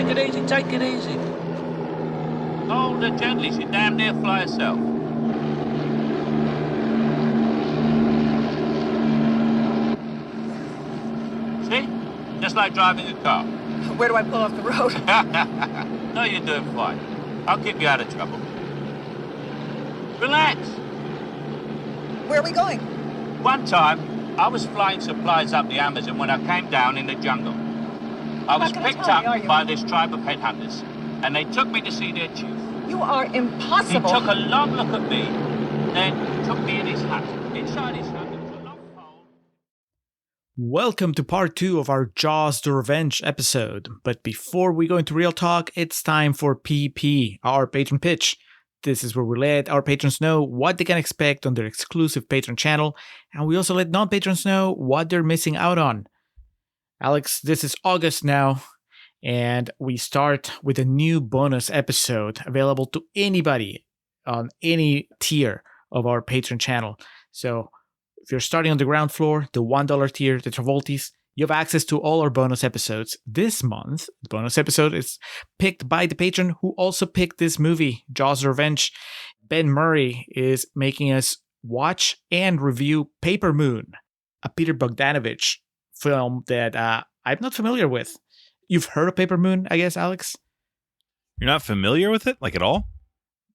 take it easy, take it easy. Hold her gently, she damn near fly herself. See? Just like driving a car. Where do I pull off the road? No, you're doing fine. I'll keep you out of trouble. Relax. Where are we going? One time, I was flying supplies up the Amazon when I came down in the jungle. I was not gonna picked tell me, are up you? by this tribe of headhunters, and they took me to see their chief. You are He impossible. took a long look at me, then took me in his hut. Inside his hut, there was a long pole. Welcome to part 2 of our Jaws the Revenge episode. But before we go into real talk, it's time for PP, our patron pitch. This is where we let our patrons know what they can expect on their exclusive patron channel, and we also let non-patrons know what they're missing out on. Alex, this is August now, and we start with a new bonus episode available to anybody on any tier of our patron channel. So if you're starting on the ground floor, the $1 tier, the Travoltis, you have access to all our bonus episodes. This month, the bonus episode is picked by the patron who also picked this movie, Jaws the Revenge. Ben Murray is making us watch and review Paper Moon, a Peter Bogdanovich film that I'm not familiar with. You've heard of Paper Moon, I guess, Alex? You're not familiar with it, like at all?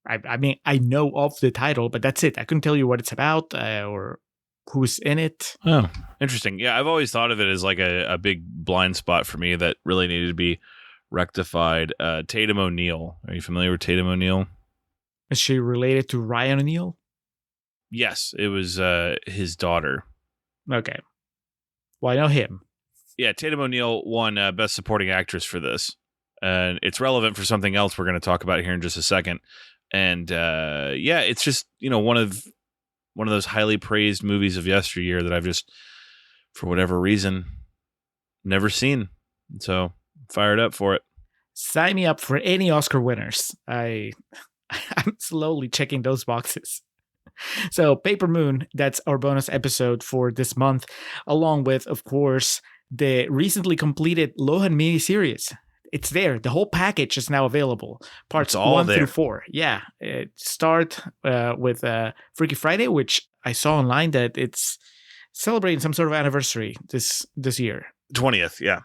I mean, I know of the title, but that's it. I couldn't tell you what it's about or who's in it. Oh, interesting. Yeah, I've always thought of it as like a big blind spot for me that really needed to be rectified. Tatum O'Neal. Are you familiar with Tatum O'Neal? Is she related to Ryan O'Neal? Yes, it was his daughter. Okay. Well, I know him. Yeah, Tatum O'Neal won Best Supporting Actress for this. And it's relevant for something else we're going to talk about here in just a second. And yeah, it's just, one of those highly praised movies of yesteryear that I've just, for whatever reason, never seen. So fired up for it. Sign me up for any Oscar winners. I'm slowly checking those boxes. So Paper Moon, that's our bonus episode for this month, along with, of course, the recently completed Lohan miniseries. It's there. The whole package is now available. Parts 1 through 4. Yeah. Start with Freaky Friday, which I saw online that it's celebrating some sort of anniversary this year. 20th, yeah.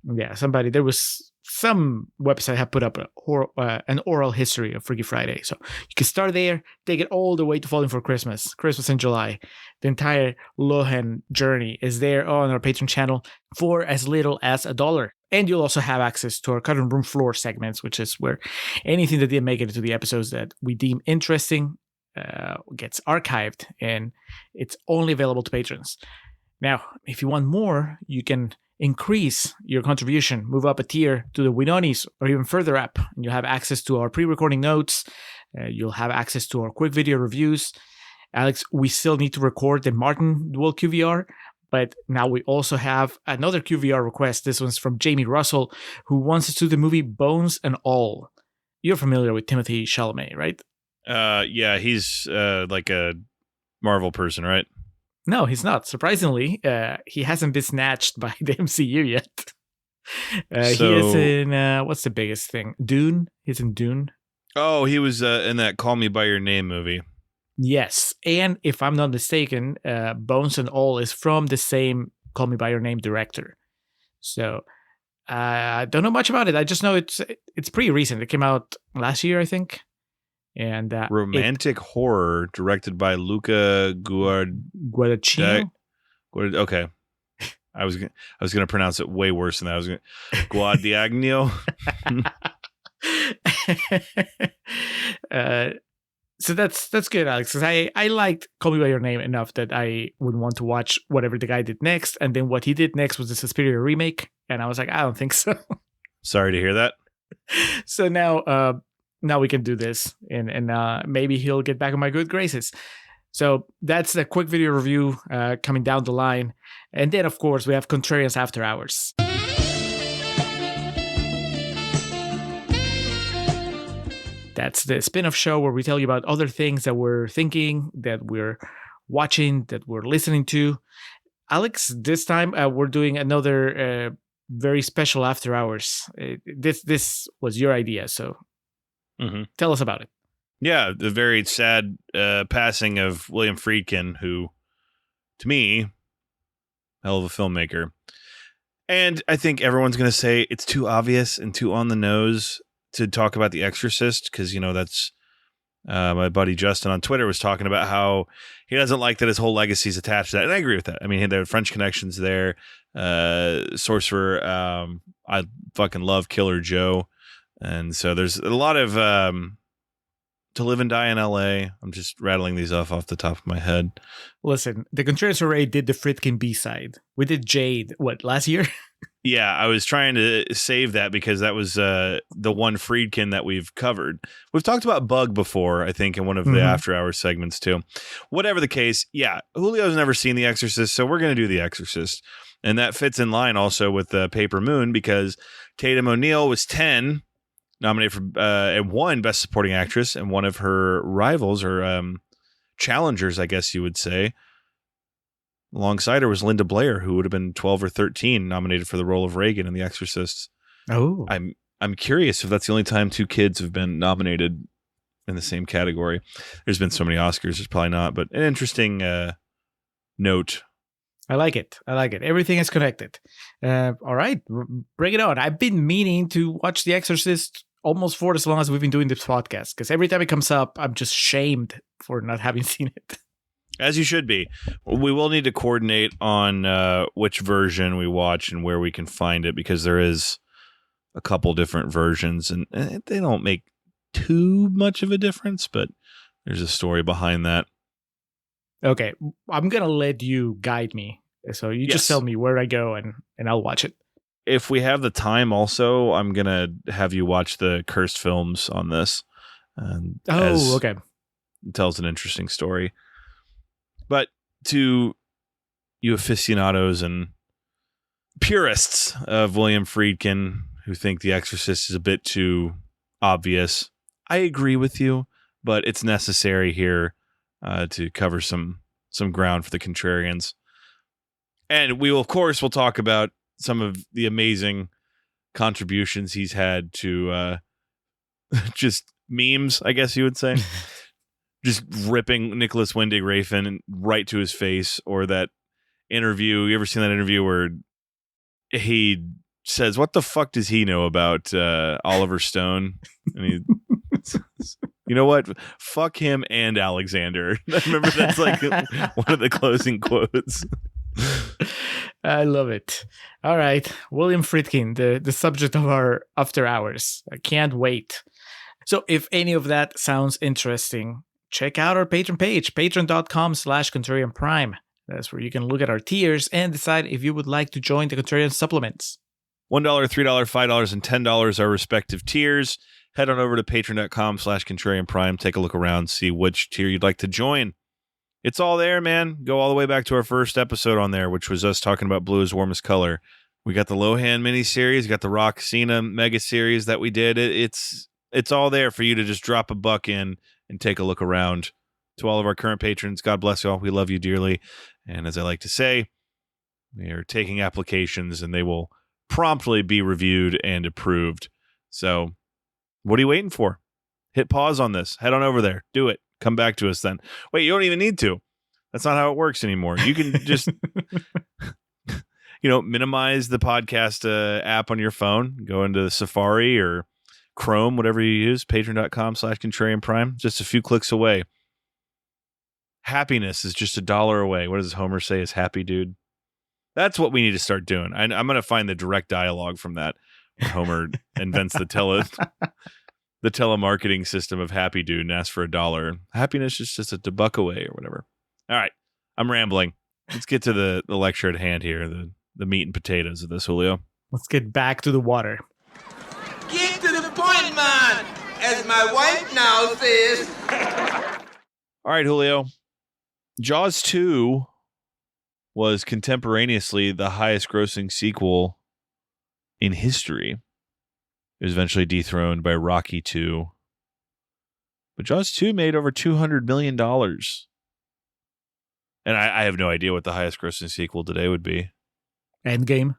Yeah, there was some website have put up an oral history of Freaky Friday. So you can start there, take it all the way to Falling for Christmas in July. The entire Lohan journey is there on our Patreon channel for as little as $1. And you'll also have access to our cutting room floor segments, which is where anything that didn't make it into the episodes that we deem interesting gets archived, and it's only available to patrons. Now, if you want more, you can increase your contribution, move up a tier to the Winonis or even further up. And you'll have access to our pre-recording notes. You'll have access to our quick video reviews. Alex, we still need to record the Martin Dual QVR, but now we also have another QVR request. This one's from Jamie Russell, who wants us to the movie Bones and All. You're familiar with Timothée Chalamet, right? Yeah, he's like a Marvel person, right? No, he's not. Surprisingly, he hasn't been snatched by the MCU yet. He is in, what's the biggest thing? Dune? He's in Dune. Oh, he was in that Call Me By Your Name movie. Yes, and if I'm not mistaken, Bones and All is from the same Call Me By Your Name director. So, I don't know much about it. I just know it's pretty recent. It came out last year, I think. And romantic horror directed by Luca Guadagnino. Okay, I was gonna pronounce it way worse than that. I was gonna Guadagnino. So that's good, Alex. Because I liked Call Me By Your Name enough that I would want to watch whatever the guy did next, and then what he did next was the Suspiria remake, and I was like, I don't think so. Sorry to hear that. So now we can do this, and maybe he'll get back in my good graces. So that's a quick video review coming down the line. And then, of course, we have Contrarians After Hours. That's the spin-off show where we tell you about other things that we're thinking, that we're watching, that we're listening to. Alex, this time we're doing another very special after hours. This was your idea, so tell us about it. Yeah, the very sad passing of William Friedkin, who, to me, hell of a filmmaker. And I think everyone's going to say it's too obvious and too on the nose to talk about The Exorcist, because, that's my buddy Justin on Twitter was talking about how he doesn't like that his whole legacy is attached to that. And I agree with that. I mean, there are French connections there. Sorcerer, I fucking love Killer Joe. And so there's a lot of To Live and Die in L.A. I'm just rattling these off the top of my head. Listen, the Contreras Array did the Friedkin B-side. We did Jade, last year? Yeah, I was trying to save that because that was the one Friedkin that we've covered. We've talked about Bug before, I think, in one of the After Hours segments, too. Whatever the case, yeah, Julio's never seen The Exorcist, so we're going to do The Exorcist. And that fits in line also with Paper Moon, because Tatum O'Neal was 10, nominated for and won Best Supporting Actress, and one of her rivals, or challengers, I guess you would say, alongside her was Linda Blair, who would have been 12 or 13, nominated for the role of Reagan in The Exorcist. Oh, I'm curious if that's the only time two kids have been nominated in the same category. There's been so many Oscars, there's probably not, but an interesting note. I like it. Everything is connected. All right, bring it on. I've been meaning to watch The Exorcist almost for as long as we've been doing this podcast, because every time it comes up, I'm just shamed for not having seen it. As you should be. We will need to coordinate on which version we watch and where we can find it, because there is a couple different versions, and they don't make too much of a difference, but there's a story behind that. Okay, I'm going to let you guide me. So you just tell me where I go, and I'll watch it. If we have the time also, I'm going to have you watch the Cursed films on this. Okay. It tells an interesting story. But to you aficionados and purists of William Friedkin who think The Exorcist is a bit too obvious, I agree with you, but it's necessary here to cover some ground for the contrarians. And we will, of course, we'll talk about some of the amazing contributions he's had to just memes, I guess you would say. Just ripping Nicholas Winding Refn right to his face, or that interview. You ever seen that interview where he says, "What the fuck does he know about Oliver Stone?" And he, you know what? Fuck him and Alexander. I remember that's like one of the closing quotes. I love it. All right, William Friedkin, the subject of our After Hours. I can't wait. So if any of that sounds interesting, check out our Patreon page, patreon.com/Contrarian Prime. That's where you can look at our tiers and decide if you would like to join the Contrarian supplements. $1, $3, $5, and $10 are respective tiers. Head on over to patreon.com/Contrarian Prime. Take a look around, see which tier you'd like to join. It's all there, man. Go all the way back to our first episode on there, which was us talking about Blue is Warmest Color. We got the Lohan miniseries, got the Rock Cena mega series that we did. It's all there for you to just drop a buck in and take a look around. To all of our current patrons, God bless you all. We love you dearly. And as I like to say, we are taking applications and they will promptly be reviewed and approved. So what are you waiting for? Hit pause on this. Head on over there. Do it. Come back to us then. Wait, you don't even need to. That's not how it works anymore. You can just, minimize the podcast app on your phone. Go into Safari or Chrome, whatever you use, patreon.com/Contrarian Prime. Just a few clicks away. Happiness is just $1 away. What does Homer say is happy, dude? That's what we need to start doing. I'm going to find the direct dialogue from that. Homer invents the telemarketing system of Happy Dude and asks for $1. Happiness is just $1 away or whatever. All right. I'm rambling. Let's get to the lecture at hand here, the meat and potatoes of this, Julio. Let's get back to the water. Get to the point, man, as my wife now says. All right, Julio. Jaws 2 was contemporaneously the highest grossing sequel in history. It was eventually dethroned by Rocky 2. But Jaws 2 made over $200 million. And I have no idea what the highest grossing sequel today would be. Endgame.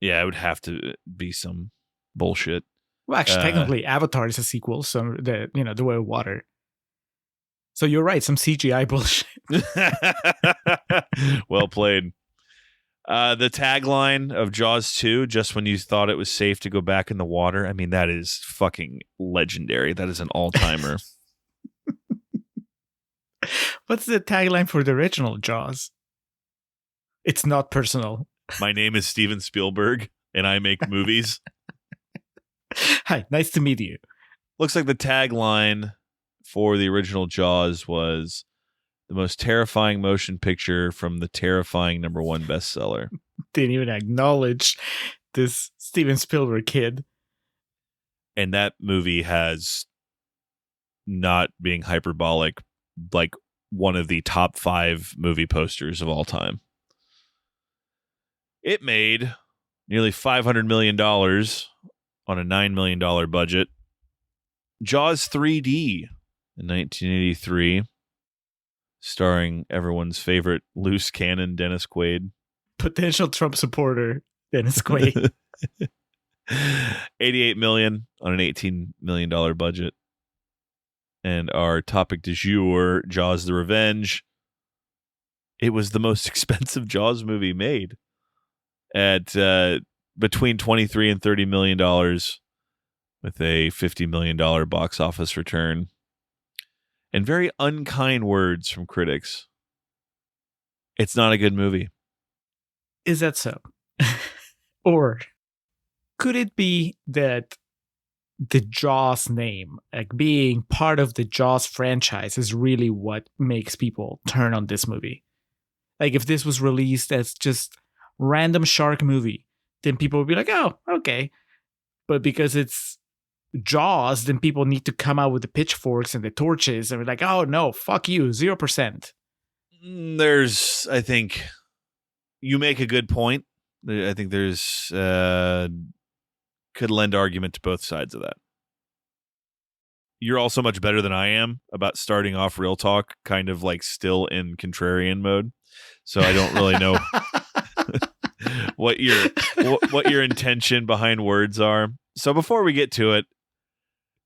Yeah, it would have to be some bullshit. Well, actually, technically, Avatar is a sequel, so the Way of Water. So you're right, some CGI bullshit. Well played. The tagline of Jaws 2, just when you thought it was safe to go back in the water. I mean, that is fucking legendary. That is an all-timer. What's the tagline for the original Jaws? It's not personal. My name is Steven Spielberg, and I make movies. Hi, nice to meet you. Looks like the tagline for the original Jaws was the most terrifying motion picture from the terrifying #1 bestseller. Didn't even acknowledge this Steven Spielberg kid. And that movie has, not being hyperbolic, like one of the top 5 movie posters of all time. It made nearly $500 million on a $9 million budget. Jaws 3D in 1983, starring everyone's favorite loose cannon, Dennis Quaid. Potential Trump supporter, Dennis Quaid. $88 million on an $18 million budget. And our topic du jour, Jaws the Revenge. It was the most expensive Jaws movie made at between $23 and $30 million with a $50 million box office return. And very unkind words from critics. It's not a good movie. Is that so? Or could it be that the Jaws name, like being part of the Jaws franchise, is really what makes people turn on this movie? Like if this was released as just random shark movie, then people would be like, oh, okay. But because it's Jaws, then people need to come out with the pitchforks and the torches and be like, oh no, fuck you, 0%. There's, I think, you make a good point. I think there's could lend argument to both sides of that. You're also much better than I am about starting off Real Talk kind of like still in contrarian mode. So I don't really know what your intention behind words are. So before we get to it,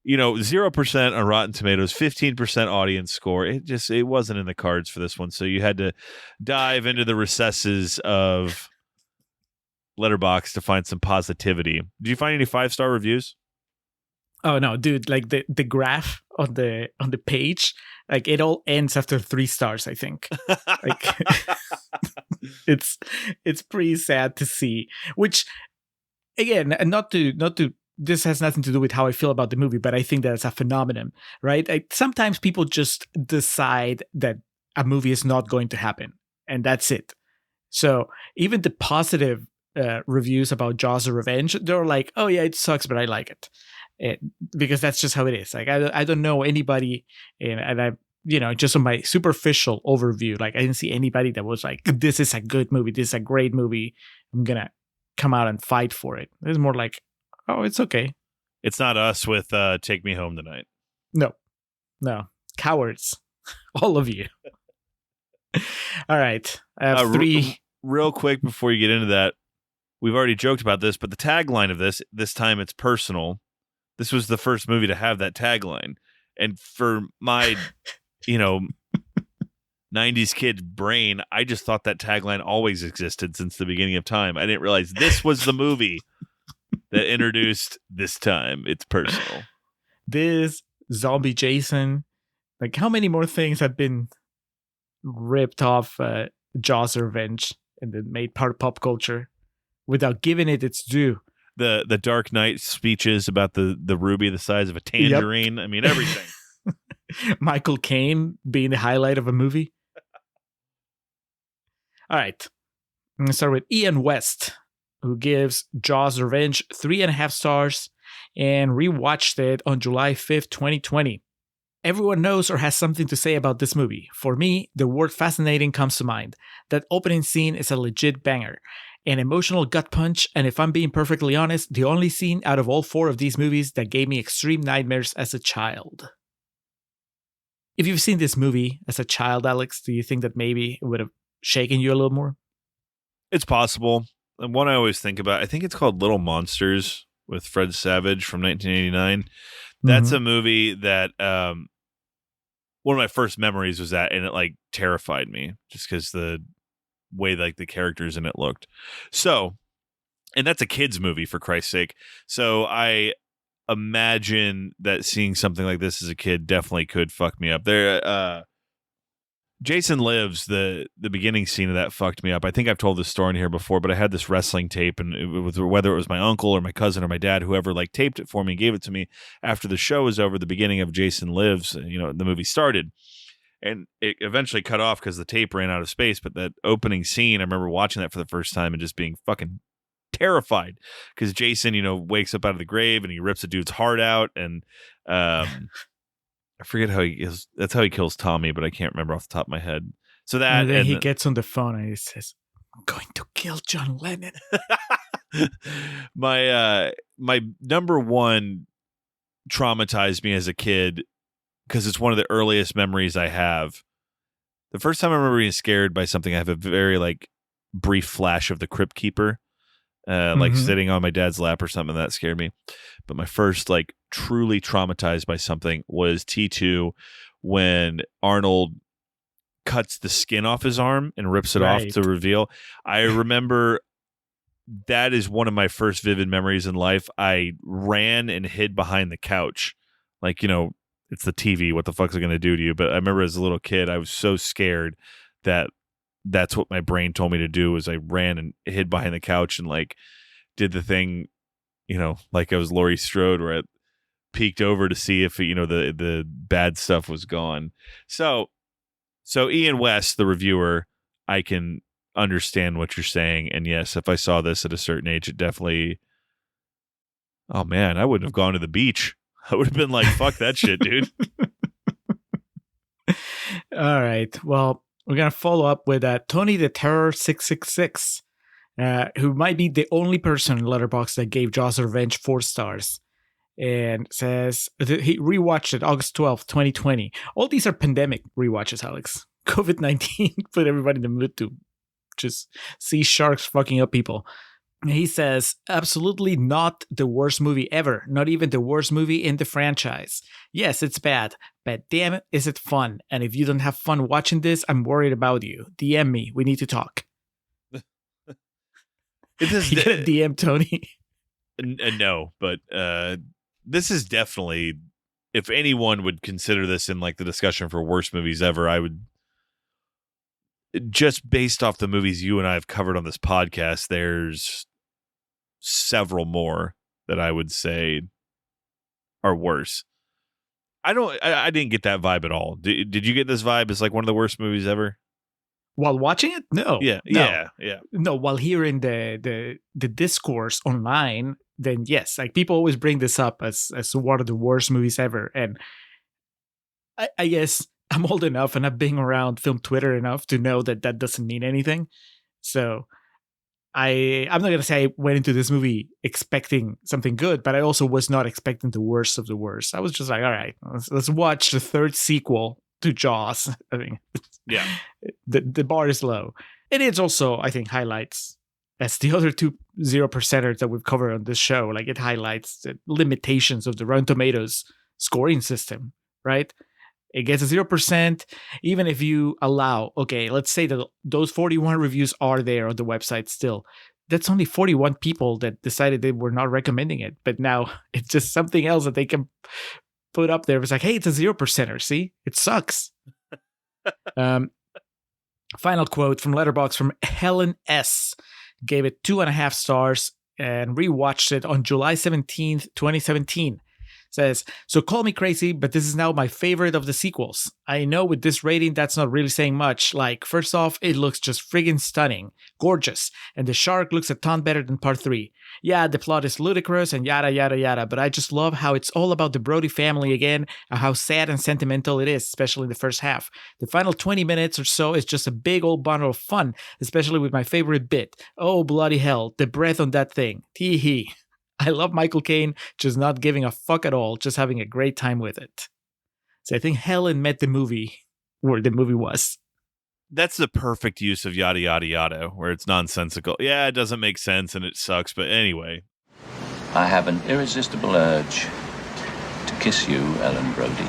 0% on Rotten Tomatoes, 15% audience score. It wasn't in the cards for this one. So you had to dive into the recesses of Letterboxd to find some positivity. Did you find any 5-star reviews? Oh no, dude! Like the graph on the page, like it all ends after 3 stars. I think. Like it's pretty sad to see. Which, again, not to. This has nothing to do with how I feel about the movie, but I think that's a phenomenon, right? Sometimes people just decide that a movie is not going to happen, and that's it. So even the positive reviews about Jaws: The Revenge, they're like, "Oh yeah, it sucks, but I like it." Because that's just how it is. Like I don't know anybody, and I just on my superficial overview, like I didn't see anybody that was like, this is a good movie, this is a great movie, I'm gonna come out and fight for it. It's more like, oh, it's okay. It's not us with Take Me Home Tonight. No, cowards, all of you. All right, I have 3 real quick before you get into that. We've already joked about this, but the tagline of this time it's personal. This was the first movie to have that tagline. And for my, 90s kid brain, I just thought that tagline always existed since the beginning of time. I didn't realize this was the movie that introduced this time. It's personal. This, Zombie Jason, like how many more things have been ripped off Jaws: Revenge and then made part of pop culture without giving it its due? The Dark Knight speeches about the ruby the size of a tangerine. Yep. I mean, everything. Michael Caine being the highlight of a movie. All right. I'm going to start with Ian West, who gives Jaws: Revenge 3.5 stars and rewatched it on July 5th, 2020. Everyone knows or has something to say about this movie. For me, the word fascinating comes to mind. That opening scene is a legit banger. An emotional gut punch, and if I'm being perfectly honest, the only scene out of all 4 of these movies that gave me extreme nightmares as a child. If you've seen this movie as a child, Alex, do you think that maybe it would have shaken you a little more? It's possible. one I always think about, I think it's called Little Monsters with Fred Savage from 1989. That's a movie that one of my first memories was that, and it like terrified me just because the way like the characters in it looked. So, and that's a kid's movie, for Christ's sake. So I imagine that seeing something like this as a kid definitely could fuck me up. Jason Lives, the beginning scene of that fucked me up. I think I've told this story in here before, but I had this wrestling tape, and it was, whether it was my uncle or my cousin or my dad, whoever like taped it for me and gave it to me after the show was over, the beginning of Jason Lives, the movie started. And it eventually cut off because the tape ran out of space. But that opening scene, I remember watching that for the first time and just being fucking terrified because Jason, wakes up out of the grave and he rips a dude's heart out. And I forget how that's how he kills Tommy, but I can't remember off the top of my head. So that, and then he gets on the phone and he says, "I'm going to kill John Lennon." My number one traumatized me as a kid because it's one of the earliest memories I have. The first time I remember being scared by something, I have a very like brief flash of the Crypt Keeper, like sitting on my dad's lap or something that scared me. But my first like truly traumatized by something was T2 when Arnold cuts the skin off his arm and rips it off to reveal. I remember that is one of my first vivid memories in life. I ran and hid behind the couch. Like, it's the TV. What the fuck's it going to do to you? But I remember as a little kid, I was so scared that that's what my brain told me to do. Was I ran and hid behind the couch and like did the thing, like I was Laurie Strode, where I peeked over to see if the bad stuff was gone. So Ian West, the reviewer, I can understand what you're saying, and yes, if I saw this at a certain age, it definitely. Oh man, I wouldn't have gone to the beach. I would have been like, fuck that shit, dude. All right. Well, we're going to follow up with Tony the Terror 666, who might be the only person in Letterboxd that gave Jaws Revenge 4 stars. And says that he rewatched it August 12th, 2020. All these are pandemic rewatches, Alex. COVID-19 put everybody in the mood to just see sharks fucking up people. He says, absolutely not the worst movie ever. Not even the worst movie in the franchise. Yes, it's bad, but damn it, is it fun? And if you don't have fun watching this, I'm worried about you. DM me. We need to talk. You get a DM, Tony? No, but this is definitely, if anyone would consider this in like the discussion for worst movies ever, I would, just based off the movies you and I have covered on this podcast, there's several more that I would say are worse. I didn't get that vibe at all. Did you get this vibe as like one of the worst movies ever? While watching it? No. Yeah. No, while hearing the discourse online, then yes, like people always bring this up as one of the worst movies ever. And I guess I'm old enough and I've been around film Twitter enough to know that doesn't mean anything. So I'm not going to say I went into this movie expecting something good, but I also was not expecting the worst of the worst. I was just like, all right, let's watch the third sequel to Jaws. I mean, yeah, the bar is low. And it's also, I think, highlights, as the other two 0%ers that we've covered on this show, like it highlights the limitations of the Rotten Tomatoes scoring system, right? It gets a 0%, even if you allow, okay, let's say that those 41 reviews are there on the website still. That's only 41 people that decided they were not recommending it. But now it's just something else that they can put up there. It's like, hey, it's a 0%er. See, it sucks. Final quote from Letterboxd from Helen S. Gave it 2.5 stars and rewatched it on July 17th, 2017. Says, so call me crazy, but this is now my favorite of the sequels. I know with this rating, that's not really saying much. Like, first off, it looks just friggin' stunning, gorgeous, and the shark looks a ton better than part 3. Yeah, the plot is ludicrous and yada yada yada, but I just love how it's all about the Brody family again, and how sad and sentimental it is, especially in the first half. The final 20 minutes or so is just a big old bundle of fun, especially with my favorite bit. Oh, bloody hell, the breath on that thing. Tee hee. I love Michael Caine, just not giving a fuck at all, just having a great time with it. So I think Helen met the movie where the movie was. That's the perfect use of yada, yada, yada, where it's nonsensical. Yeah, it doesn't make sense and it sucks, but anyway. I have an irresistible urge to kiss you, Ellen Brody.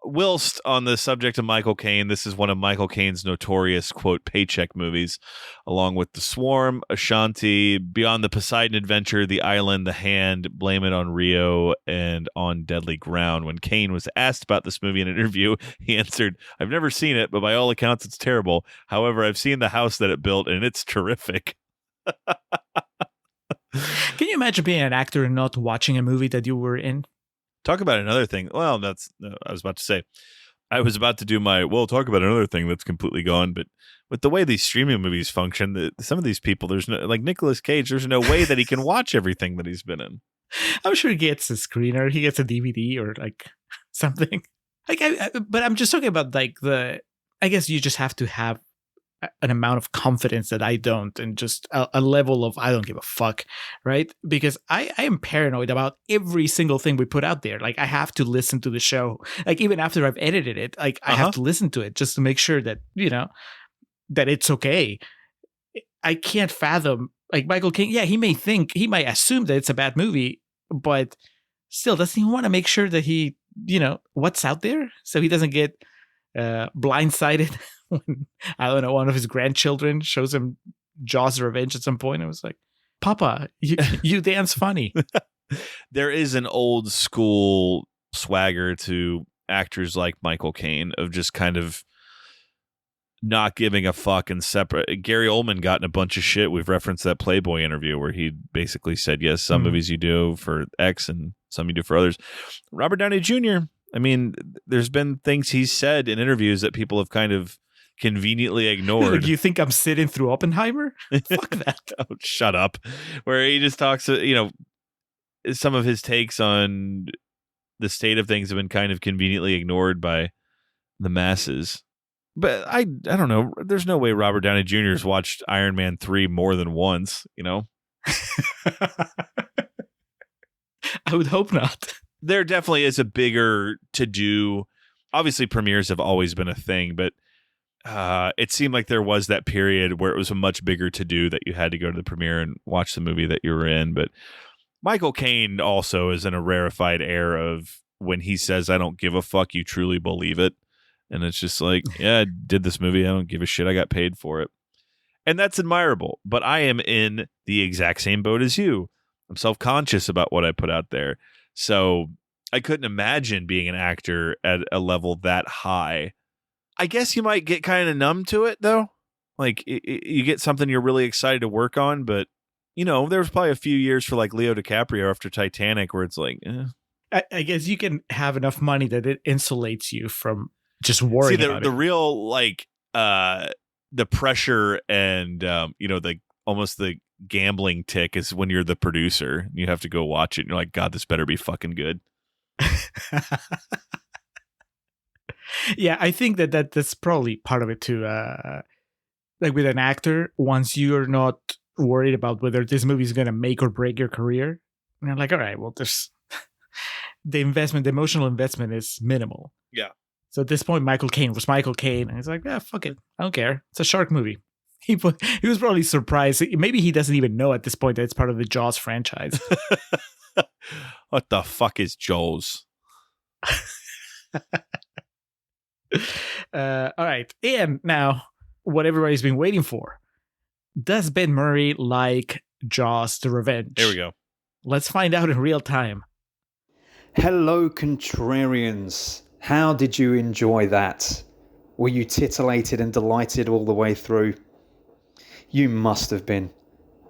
Whilst on the subject of Michael Caine, this is one of Michael Caine's notorious, quote, paycheck movies, along with The Swarm, Ashanti, Beyond the Poseidon Adventure, The Island, The Hand, Blame It on Rio, and On Deadly Ground. When Caine was asked about this movie in an interview, he answered, "I've never seen it, but by all accounts, it's terrible. However, I've seen the house that it built, and it's terrific." Can you imagine being an actor and not watching a movie that you were in? Talk about another thing. Well, I was about to say, I was about to do talk about another thing that's completely gone. But with the way these streaming movies function, some of these people, there's no, like Nicolas Cage, there's no way that he can watch everything that he's been in. I'm sure he gets a screener, he gets a DVD or like something. But I'm just talking about like I guess you just have to have an amount of confidence that I don't, and just a level of I don't give a fuck, right? Because I am paranoid about every single thing we put out there. Like I have to listen to the show, like even after I've edited it, like I have to listen to it just to make sure that that it's okay. I can't fathom like Michael Caine. Yeah, he might assume that it's a bad movie, but still doesn't he want to make sure that he what's out there so he doesn't get blindsided when, I don't know, one of his grandchildren shows him Jaws Revenge at some point. I was like, Papa, you dance funny. There is an old school swagger to actors like Michael Caine of just kind of not giving a fuck and separate. Gary Oldman got in a bunch of shit. We've referenced that Playboy interview where he basically said, yes, some movies you do for X and some you do for others. Robert Downey Jr., I mean, there's been things he's said in interviews that people have kind of conveniently ignored. Do you think I'm sitting through Oppenheimer? Fuck that. Oh, shut up. Where he just talks, some of his takes on the state of things have been kind of conveniently ignored by the masses. But I don't know. There's no way Robert Downey Jr. has watched Iron Man 3 more than once, I would hope not. There definitely is a bigger to-do. Obviously, premieres have always been a thing, but it seemed like there was that period where it was a much bigger to-do that you had to go to the premiere and watch the movie that you were in. But Michael Caine also is in a rarefied air of when he says, I don't give a fuck, you truly believe it. And it's just like, yeah, I did this movie. I don't give a shit. I got paid for it. And that's admirable. But I am in the exact same boat as you. I'm self-conscious about what I put out there. So I couldn't imagine being an actor at a level that high. I guess you might get kind of numb to it, though. Like, you get something you're really excited to work on, but, there was probably a few years for, like, Leo DiCaprio after Titanic where it's like, I guess you can have enough money that it insulates you from just worrying about it. The real, like, the pressure and, almost the gambling tick is when you're the producer. You have to go watch it, and you're like, God, this better be fucking good. Yeah, I think that's probably part of it too. Like with an actor, once you're not worried about whether this movie is going to make or break your career, and you're like, all right, well, there's the emotional investment is minimal. Yeah. So at this point, Michael Caine was Michael Caine, and he's like, yeah, fuck it, I don't care. It's a shark movie. He was probably surprised. Maybe he doesn't even know at this point that it's part of the Jaws franchise. What the fuck is Jaws? All right. And now, what everybody's been waiting for. Does Ben Murray like Jaws the Revenge? Here we go. Let's find out in real time. Hello, contrarians. How did you enjoy that? Were you titillated and delighted all the way through? You must have been.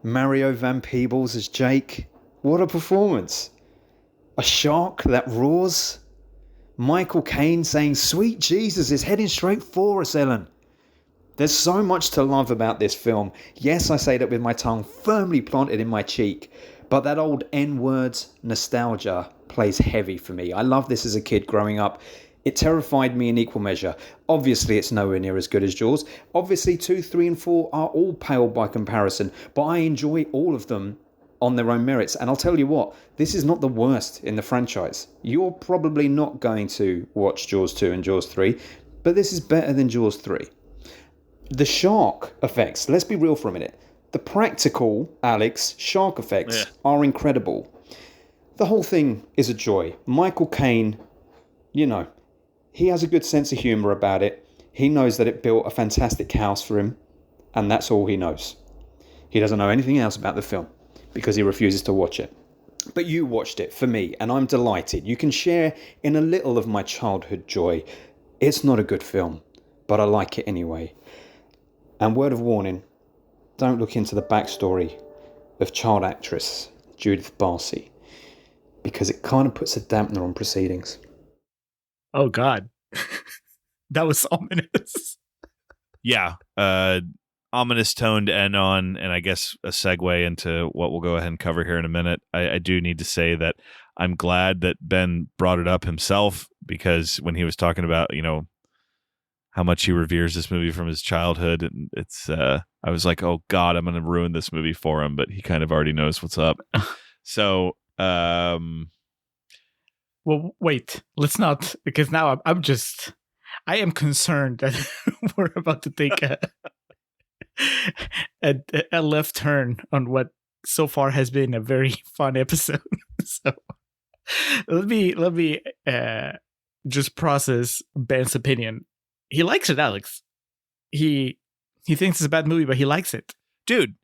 Mario Van Peebles as Jake. What a performance. A shark that roars. Michael Caine saying, sweet Jesus is heading straight for us, Ellen. There's so much to love about this film. Yes, I say that with my tongue firmly planted in my cheek, but that old N-words nostalgia plays heavy for me. I loved this as a kid growing up. It terrified me in equal measure. Obviously, it's nowhere near as good as Jaws. Obviously, 2, 3, and 4 are all pale by comparison, but I enjoy all of them on their own merits. And I'll tell you what, this is not the worst in the franchise. You're probably not going to watch Jaws 2 and Jaws 3, but this is better than Jaws 3. The shark effects, let's be real for a minute. The practical, Alex, shark effects are incredible. The whole thing is a joy. Michael Caine, you know, he has a good sense of humour about it. He knows that it built a fantastic house for him, and that's all he knows. He doesn't know anything else about the film because he refuses to watch it. But you watched it for me, and I'm delighted. You can share in a little of my childhood joy. It's not a good film, but I like it anyway. And word of warning, don't look into the backstory of child actress Judith Barcy, because it kind of puts a dampener on proceedings. Oh, God. That was ominous. Yeah. Ominous tone to end on, and I guess a segue into what we'll go ahead and cover here in a minute. I do need to say that I'm glad that Ben brought it up himself, because when he was talking about, you know, how much he reveres this movie from his childhood, and it's I was like, oh God, I'm going to ruin this movie for him, but he kind of already knows what's up. So, well, wait, let's not, because now I am concerned that we're about to take a left turn on what so far has been a very fun episode. So let me just process Ben's opinion. He likes it, Alex. He thinks it's a bad movie, but he likes it. Dude,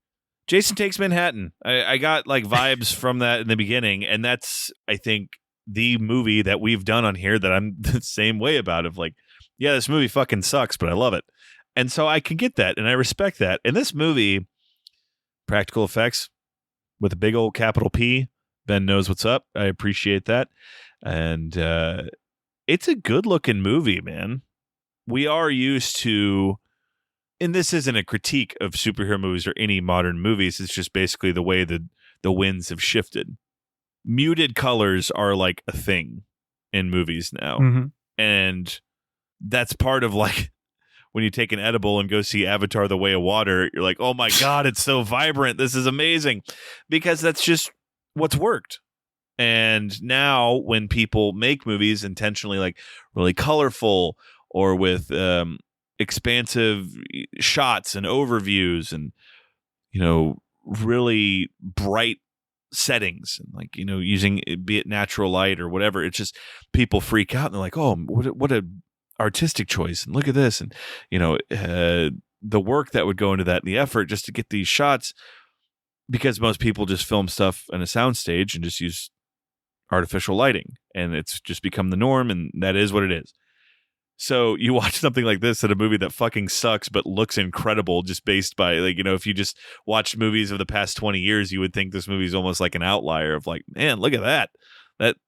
Jason Takes Manhattan. I got like vibes from that in the beginning, and that's, I think, the movie that we've done on here that I'm the same way about, of like, yeah, this movie fucking sucks, but I love it. And so I can get that, and I respect that. And this movie, practical effects with a big old capital P, Ben knows what's up. I appreciate that. And it's a good-looking movie, man. We are used to, and this isn't a critique of superhero movies or any modern movies, it's just basically the way the winds have shifted. Muted colors are like a thing in movies now. Mm-hmm. And that's part of like, when you take an edible and go see Avatar: The Way of Water, you're like, oh my God, it's so vibrant. This is amazing. Because that's just what's worked. And now when people make movies intentionally like really colorful or with expansive shots and overviews and, you know, really bright settings and like, you know, using, be it natural light or whatever, it's just people freak out and they're like, oh, what a artistic choice, and look at this, and you know, the work that would go into that and the effort just to get these shots, because most people just film stuff in a soundstage and just use artificial lighting, and it's just become the norm, and that is what it is. So you watch something like this at a movie that fucking sucks but looks incredible, just based by, like, you know, if you just watched movies of the past 20 years, you would think this movie is almost like an outlier of like, man, look at that.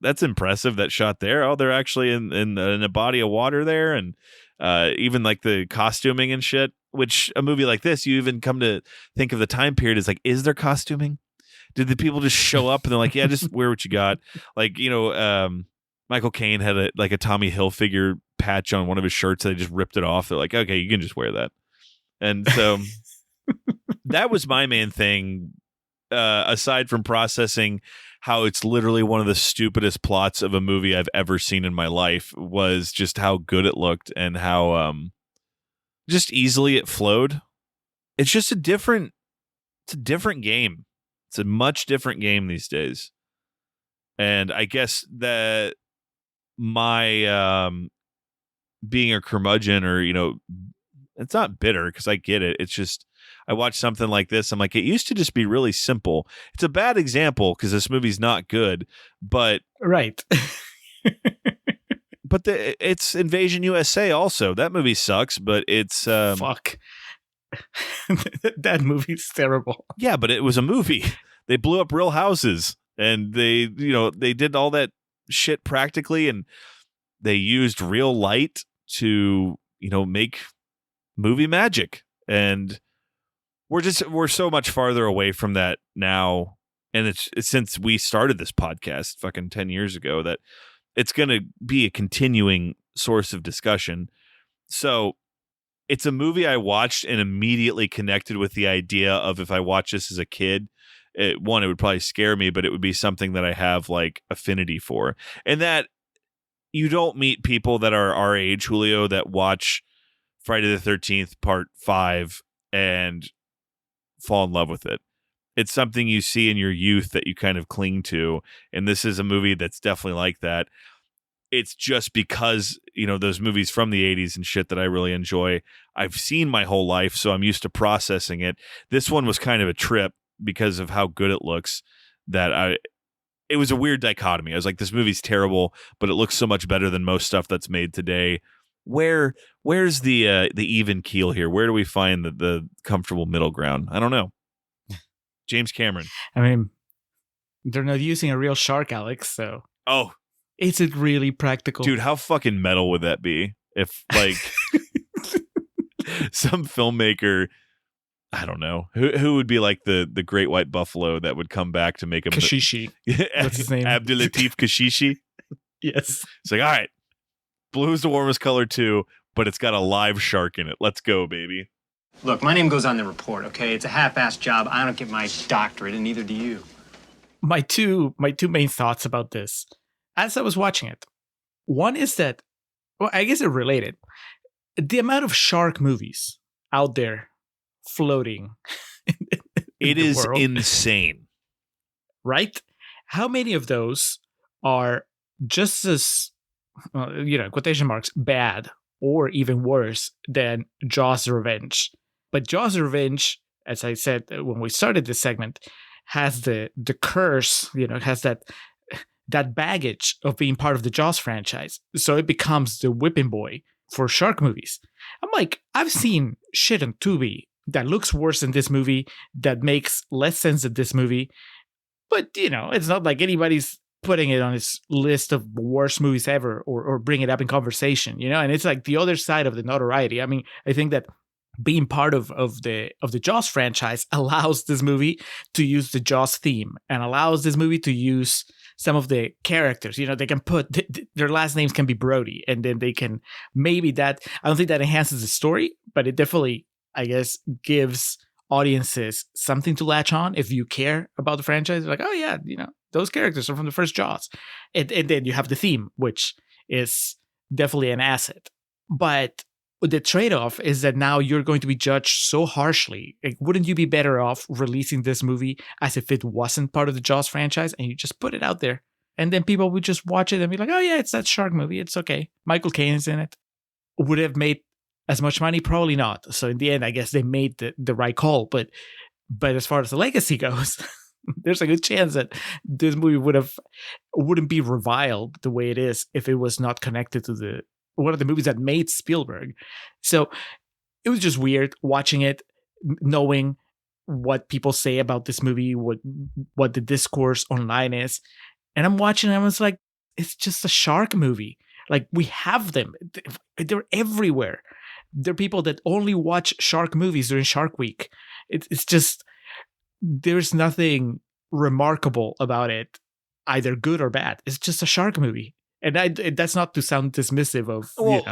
That's impressive, that shot there. Oh, they're actually in a body of water there, and even like the costuming and shit, which a movie like this, you even come to think of the time period as like, is there costuming? Did the people just show up and they're like, yeah, just wear what you got? Like, you know, Michael Caine had a Tommy Hilfiger patch on one of his shirts. They just ripped it off. They're like, okay, you can just wear that. And so that was my main thing, aside from processing how it's literally one of the stupidest plots of a movie I've ever seen in my life, was just how good it looked and how just easily it flowed. It's just a different game. It's a much different game these days. And I guess that my being a curmudgeon, or, you know, it's not bitter because I get it. It's just, I watch something like this, I'm like, it used to just be really simple. It's a bad example because this movie's not good, but right. But it's Invasion USA also. That movie sucks, but it's fuck. That movie's terrible. Yeah, but it was a movie. They blew up real houses, and they did all that shit practically, and they used real light to, you know, make movie magic. And we're so much farther away from that now, and it's since we started this podcast fucking 10 years ago, that it's going to be a continuing source of discussion. So it's a movie I watched and immediately connected with the idea of, if I watch this as a kid, it would probably scare me, but it would be something that I have like affinity for. And that you don't meet people that are our age, Julio, that watch Friday the 13th Part 5 and fall in love with it. It's something you see in your youth that you kind of cling to, and this is a movie that's definitely like that. It's just because, those movies from the 80s and shit that I really enjoy, I've seen my whole life, so I'm used to processing it. This one was kind of a trip because of how good it looks, it was a weird dichotomy. I was like, this movie's terrible, but it looks so much better than most stuff that's made today. Where's the even keel here? Where do we find the comfortable middle ground? I don't know. James Cameron. I mean, they're not using a real shark, Alex, so. Oh. Is it really practical? Dude, how fucking metal would that be if, like, some filmmaker, I don't know, who would be like the great white buffalo that would come back to make a Kashishi. What's his name? Abdulatif Kashishi. Yes. It's like, all right, blue is the warmest color too, but it's got a live shark in it. Let's go, baby. Look, my name goes on the report, okay? It's a half-assed job. I don't get my doctorate, and neither do you. My two main thoughts about this, as I was watching it, one is that, well, I guess they're related. The amount of shark movies out there floating. It is insane. Right? How many of those are just as, quotation marks, bad or even worse than Jaws Revenge? But Jaws Revenge, as I said when we started this segment, has the curse, has that baggage of being part of the Jaws franchise. So it becomes the whipping boy for shark movies. I'm like, I've seen shit on Tubi that looks worse than this movie, that makes less sense than this movie. But, it's not like anybody's putting it on his list of worst movies ever or bring it up in conversation, and it's like the other side of the notoriety. I mean, I think that being part of the Jaws franchise allows this movie to use the Jaws theme and allows this movie to use some of the characters. They can put their last names can be Brody, and then they can maybe that. I don't think that enhances the story, but it definitely, I guess, gives audiences something to latch on if you care about the franchise. Like, oh yeah, those characters are from the first Jaws, and then you have the theme, which is definitely an asset, but the trade-off is that now you're going to be judged so harshly. Like, wouldn't you be better off releasing this movie as if it wasn't part of the Jaws franchise and you just put it out there? And then people would just watch it and be like, oh yeah, it's that shark movie. It's okay. Michael Caine's in it. Would it have made as much money? Probably not. So in the end, I guess they made the right call. But as far as the legacy goes, there's a good chance that this movie wouldn't be reviled the way it is if it was not connected to one of the movies that made Spielberg. So it was just weird watching it, knowing what people say about this movie, what the discourse online is. And I'm watching it and I was like, it's just a shark movie. Like, we have them. They're everywhere. There are people that only watch shark movies during Shark Week. It's just, there's nothing remarkable about it, either good or bad. It's just a shark movie. And that's not to sound dismissive of.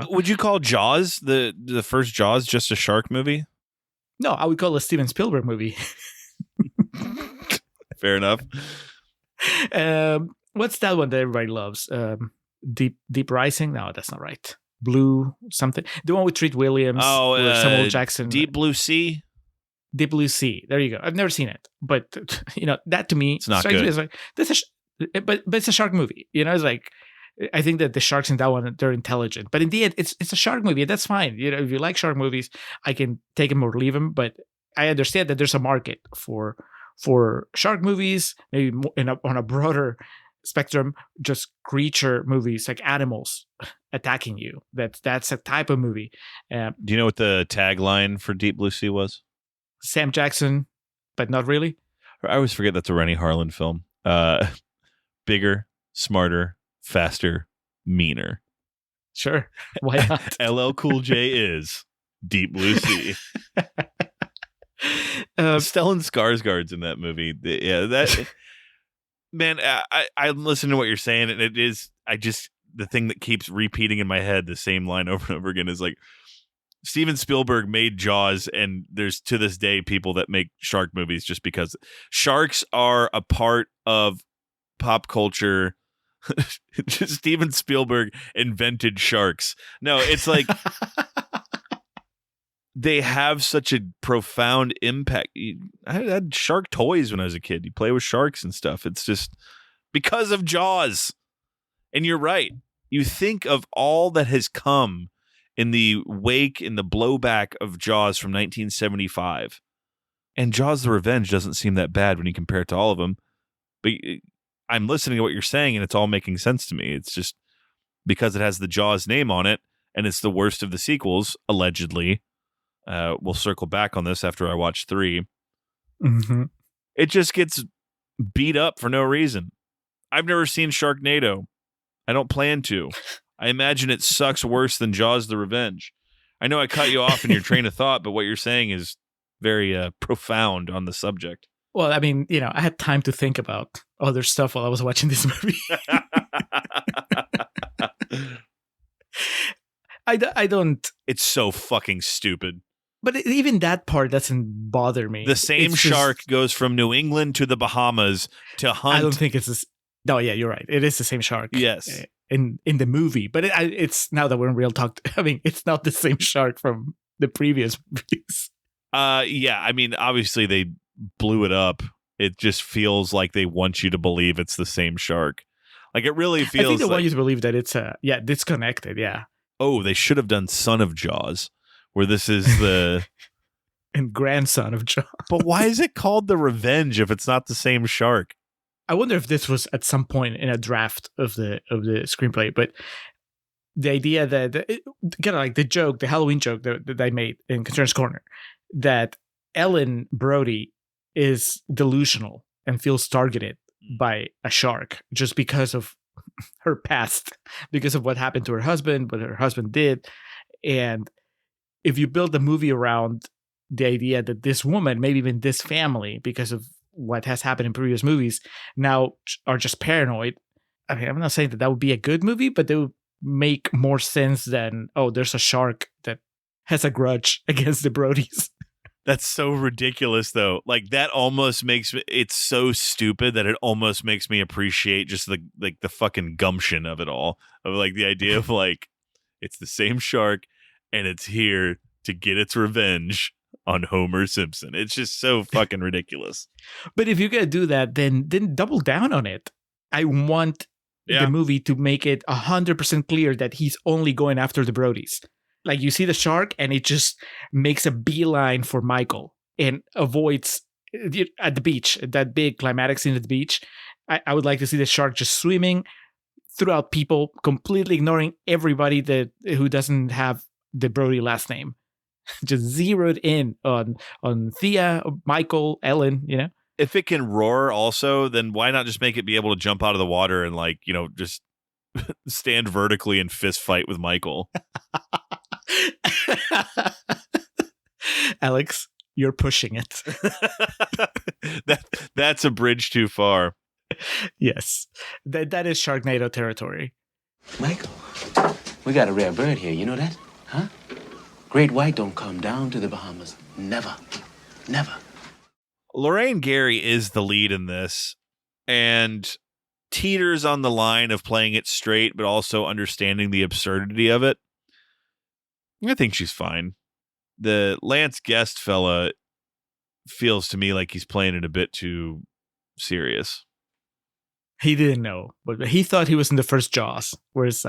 Would you call Jaws, the first Jaws, just a shark movie? No, I would call it a Steven Spielberg movie. Fair enough. What's that one that everybody loves? Deep Rising? No, that's not right. Blue something. The one with Treat Williams. Oh, Samuel Jackson. Deep Blue Sea. Deep Blue Sea. There you go. I've never seen it, but that to me, it's not good. Like, but it's a shark movie. It's like, I think that the sharks in that one, they're intelligent. But in the end, it's a shark movie. That's fine. If you like shark movies, I can take them or leave them. But I understand that there's a market for shark movies, maybe on a broader spectrum, just creature movies, like animals attacking you. That's a type of movie. Do you know what the tagline for Deep Blue Sea was? Sam Jackson, but not really. I always forget that's a Rennie Harlan film. Bigger, smarter, faster, meaner. Sure. Why not? LL Cool J is Deep Blue Sea. Stellan Skarsgård's in that movie. Yeah, that man. I listen to what you're saying, and it is. The thing that keeps repeating in my head the same line over and over again is like, Steven Spielberg made Jaws, and there's to this day people that make shark movies just because sharks are a part of pop culture. Steven Spielberg invented sharks. No, it's like they have such a profound impact. I had shark toys when I was a kid. You play with sharks and stuff. It's just because of Jaws. And you're right. You think of all that has come in the wake, in the blowback of Jaws from 1975. And Jaws the Revenge doesn't seem that bad when you compare it to all of them. But I'm listening to what you're saying, and it's all making sense to me. It's just because it has the Jaws name on it, and it's the worst of the sequels, allegedly. We'll circle back on this after I watch 3. Mm-hmm. It just gets beat up for no reason. I've never seen Sharknado. I don't plan to. I imagine it sucks worse than Jaws the Revenge. I know I cut you off in your train of thought, but what you're saying is very profound on the subject. Well, I mean, I had time to think about other stuff while I was watching this movie. I don't. It's so fucking stupid. But even that part doesn't bother me. The same shark goes from New England to the Bahamas to hunt. I don't think it's this. No, yeah, you're right. It is the same shark. Yes. In the movie. But it's now that we're in real talk. I mean, it's not the same shark from the previous movies. Yeah. I mean, obviously they blew it up. It just feels like they want you to believe it's the same shark. Like it really feels. I think they want you to believe that it's disconnected. Yeah. Oh, they should have done Son of Jaws, where this is the and grandson of Jaws. But why is it called The Revenge if it's not the same shark? I wonder if this was at some point in a draft of the screenplay, but the idea that kind of like the Halloween joke that I made in Concern's Corner, that Ellen Brody is delusional and feels targeted by a shark just because of her past, because of what happened to her husband, what her husband did. And if you build the movie around the idea that this woman, maybe even this family, because of what has happened in previous movies, now are just paranoid. I mean, I'm not saying that would be a good movie, but they would make more sense than, oh, there's a shark that has a grudge against the Brodies. That's so ridiculous, though. Like that almost makes it's so stupid that it almost makes me appreciate just the fucking gumption of it all. Of like the idea of like it's the same shark and it's here to get its revenge on Homer Simpson. It's just so fucking ridiculous. But if you're gonna do that, then double down on it. I want the movie to make it 100% clear that he's only going after the Brodies. Like you see the shark and it just makes a beeline for Michael and avoids at the beach, that big climatic scene at the beach. I would like to see the shark just swimming throughout people, completely ignoring everybody who doesn't have the Brody last name. Just zeroed in on Thea, Michael, Ellen, If it can roar also, then why not just make it be able to jump out of the water and just stand vertically and fist fight with Michael? Alex, you're pushing it. That's a bridge too far. Yes. That is Sharknado territory. Michael, we got a rare bird here. You know that? Huh? Great white don't come down to the Bahamas. Never. Never. Lorraine Gary is the lead in this and teeters on the line of playing it straight, but also understanding the absurdity of it. I think she's fine. The Lance Guest fella feels to me like he's playing it a bit too serious. He didn't know, but he thought he was in the first Jaws. Whereas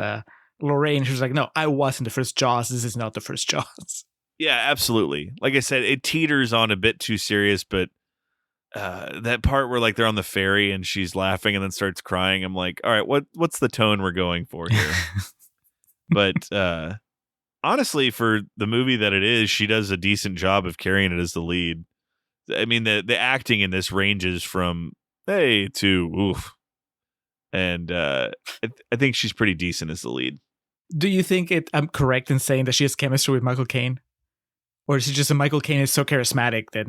Lorraine, she was like, no, I was in the first Jaws. This is not the first Jaws. Yeah, absolutely. Like I said, it teeters on a bit too serious, but that part where like they're on the ferry and she's laughing and then starts crying, I'm like, all right, what's the tone we're going for here? But honestly, for the movie that it is, she does a decent job of carrying it as the lead. I mean, the acting in this ranges from hey to oof. And I think she's pretty decent as the lead. Do you think I'm correct in saying that she has chemistry with Michael Caine? Or is it just that Michael Caine is so charismatic that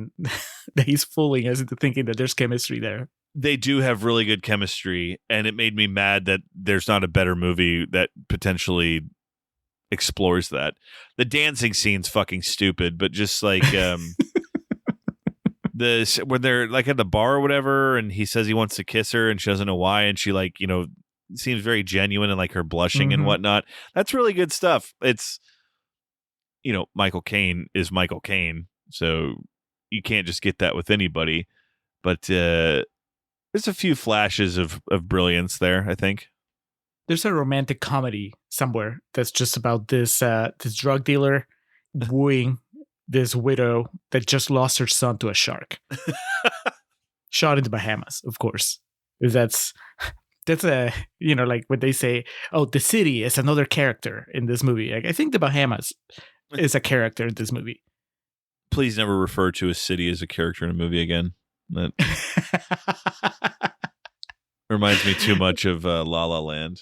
he's fooling us into thinking that there's chemistry there? They do have really good chemistry, and it made me mad that there's not a better movie that potentially explores that. The dancing scene's fucking stupid, but just like when they're like at the bar or whatever, and he says he wants to kiss her, and she doesn't know why, and she seems very genuine and like her blushing and whatnot. That's really good stuff. It's Michael Caine is Michael Caine, so you can't just get that with anybody. But there's a few flashes of brilliance there, I think. There's a romantic comedy somewhere that's just about this drug dealer wooing this widow that just lost her son to a shark. Shot in the Bahamas, of course. That's a, like when they say, oh, the city is another character in this movie. Like, I think the Bahamas is a character in this movie. Please never refer to a city as a character in a movie again. That reminds me too much of La La Land.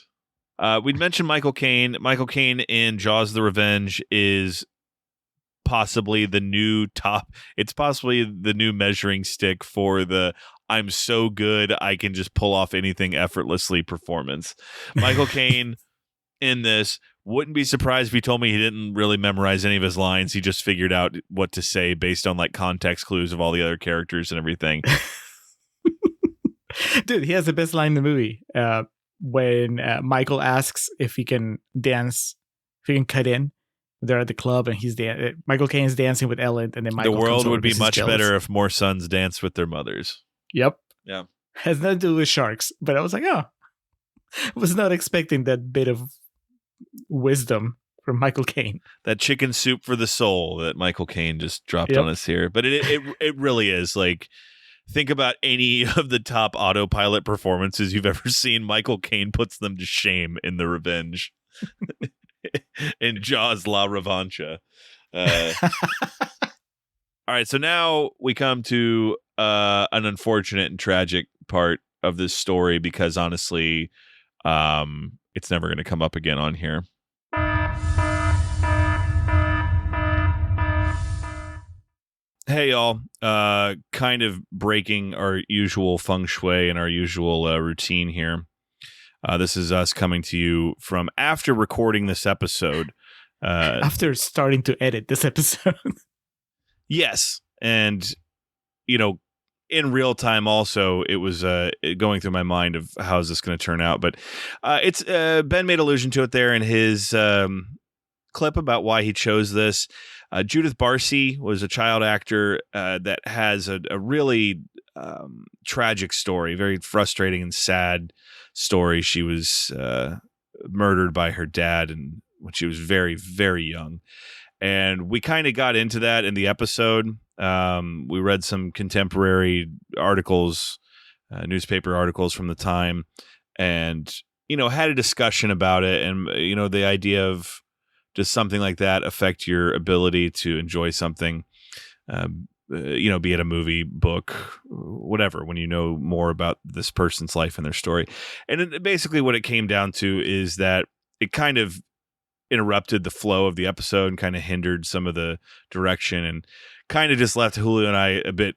We'd mentioned Michael Caine. Michael Caine in Jaws: The Revenge is possibly the new top. It's possibly the new measuring stick for the I'm so good I can just pull off anything effortlessly performance. Michael Caine in this, wouldn't be surprised if he told me he didn't really memorize any of his lines. He just figured out what to say based on like context clues of all the other characters and everything. Dude, he has the best line in the movie. When Michael asks if he can dance, if he can cut in. They're at the club and Michael Caine is dancing with Ellen, and then Michael. The world would be much better if more sons danced with their mothers. Yep. Yeah. Has nothing to do with sharks, but I was like, oh, I was not expecting that bit of wisdom from Michael Caine. That chicken soup for the soul that Michael Caine just dropped on us here. But it really is like, think about any of the top autopilot performances you've ever seen. Michael Caine puts them to shame in The Revenge. In Jaws La Revancha. All right, so now we come to an unfortunate and tragic part of this story because honestly, it's never going to come up again on here. Hey, y'all. Kind of breaking our usual feng shui and our usual routine here. This is us coming to you from after recording this episode. After starting to edit this episode. Yes. And, in real time also, it was going through my mind of how is this going to turn out. But it's Ben made allusion to it there in his clip about why he chose this. Judith Barcy was a child actor that has a really tragic story, very frustrating and sad story. She was murdered by her dad when she was very, very young. And we kind of got into that in the episode. We read some contemporary articles, newspaper articles from the time, and, had a discussion about it. And, the idea of does something like that affect your ability to enjoy something, be it a movie, book, whatever, when you know more about this person's life and their story. And basically what it came down to is that it kind of interrupted the flow of the episode and kind of hindered some of the direction and kind of just left Julio and I a bit,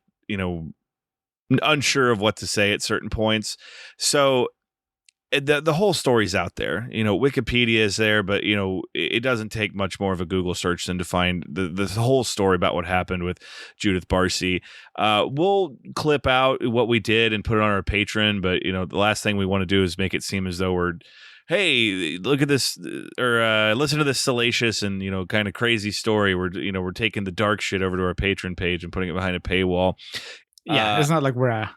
unsure of what to say at certain points. So the whole story's out there. Wikipedia is there, but it doesn't take much more of a Google search than to find the whole story about what happened with Judith Barcy. We'll clip out what we did and put it on our Patreon, but the last thing we want to do is make it seem as though we're, hey, look at this, or listen to this salacious and kind of crazy story. We're taking the dark shit over to our Patreon page and putting it behind a paywall. Yeah, it's not like we're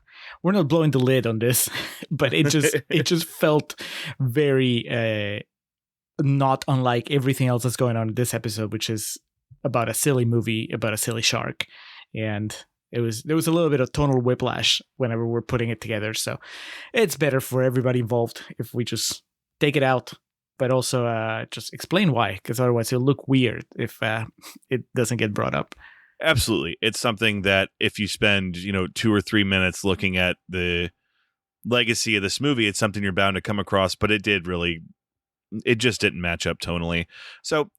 not blowing the lid on this, but it just felt very not unlike everything else that's going on in this episode, which is about a silly movie about a silly shark. And there was a little bit of tonal whiplash whenever we're putting it together. So it's better for everybody involved if we just take it out, but also just explain why, because otherwise it'll look weird if it doesn't get brought up. Absolutely. It's something that if you spend, 2 or 3 minutes looking at the legacy of this movie, it's something you're bound to come across, but it just didn't match up tonally. So,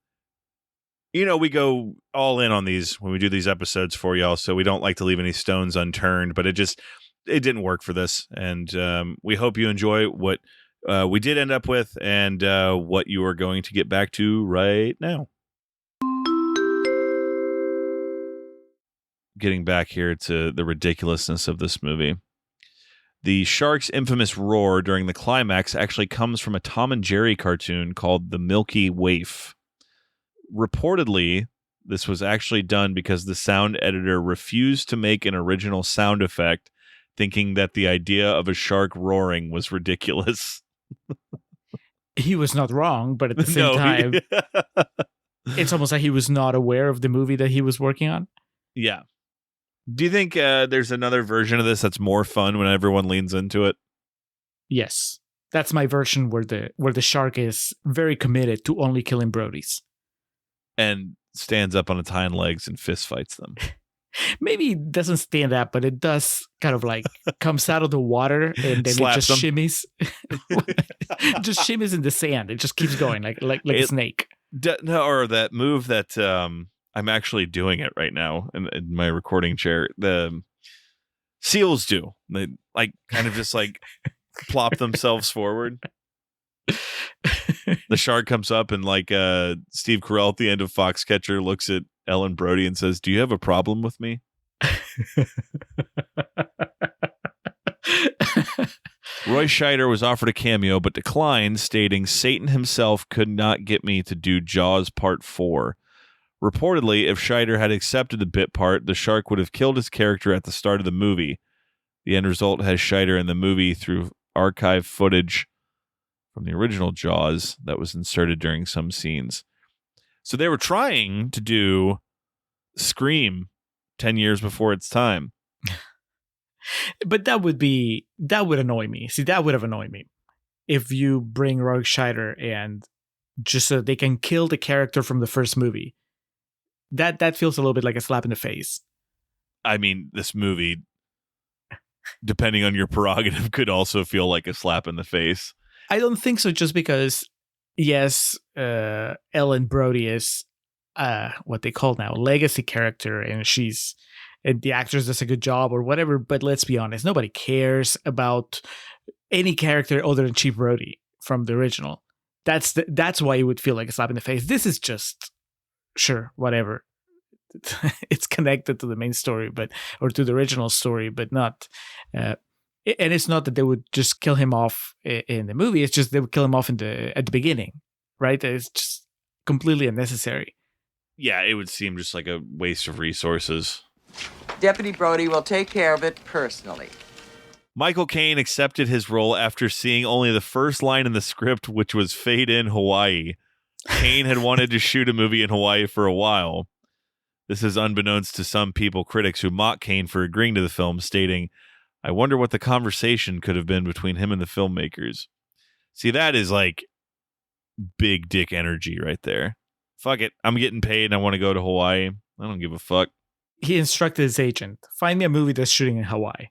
we go all in on these when we do these episodes for y'all, so we don't like to leave any stones unturned, but it didn't work for this. And we hope you enjoy what we did end up with and what you are going to get back to right now. Getting back here to the ridiculousness of this movie. The shark's infamous roar during the climax actually comes from a Tom and Jerry cartoon called The Milky Waif. Reportedly, this was actually done because the sound editor refused to make an original sound effect, thinking that the idea of a shark roaring was ridiculous. He was not wrong, but at the same time, it's almost like he was not aware of the movie that he was working on. Yeah. Do you think there's another version of this that's more fun when everyone leans into it? Yes. That's my version where the shark is very committed to only killing Brodies. And stands up on its hind legs and fist fights them. Maybe it doesn't stand up, but it does kind of like comes out of the water and then Slaps it just them. shimmies. Just shimmies in the sand. It just keeps going like a snake. Or that move that I'm actually doing it right now in my recording chair. The seals do. They like kind of just like plop themselves forward. The shark comes up and like Steve Carell at the end of Foxcatcher looks at Ellen Brody and says, "Do you have a problem with me?" Roy Scheider was offered a cameo but declined, stating Satan himself could not get me to do Jaws Part 4. Reportedly, if Scheider had accepted the bit part, the shark would have killed his character at the start of the movie. The end result has Scheider in the movie through archive footage from the original Jaws that was inserted during some scenes. So they were trying to do Scream 10 years before its time. But that would annoy me. See, that would have annoyed me if you bring Roy Scheider and just so they can kill the character from the first movie. That feels a little bit like a slap in the face. I mean, this movie, depending on your prerogative, could also feel like a slap in the face. I don't think so, just because, yes, Ellen Brody is what they call now legacy character, and the actress does a good job or whatever, but let's be honest, nobody cares about any character other than Chief Brody from the original. That's why it would feel like a slap in the face. This is just, sure, whatever. It's connected to the main story, or to the original story, but not... and it's not that they would just kill him off in the movie. It's just they would kill him off at the beginning, right? It's just completely unnecessary. Yeah, it would seem just like a waste of resources. Deputy Brody will take care of it personally. Michael Caine accepted his role after seeing only the first line in the script, which was "Fade in Hawaii." Caine had wanted to shoot a movie in Hawaii for a while. This is unbeknownst to some critics who mock Caine for agreeing to the film, stating, "I wonder what the conversation could have been between him and the filmmakers." See, that is like big dick energy right there. Fuck it. I'm getting paid and I want to go to Hawaii. I don't give a fuck. He instructed his agent, find me a movie that's shooting in Hawaii.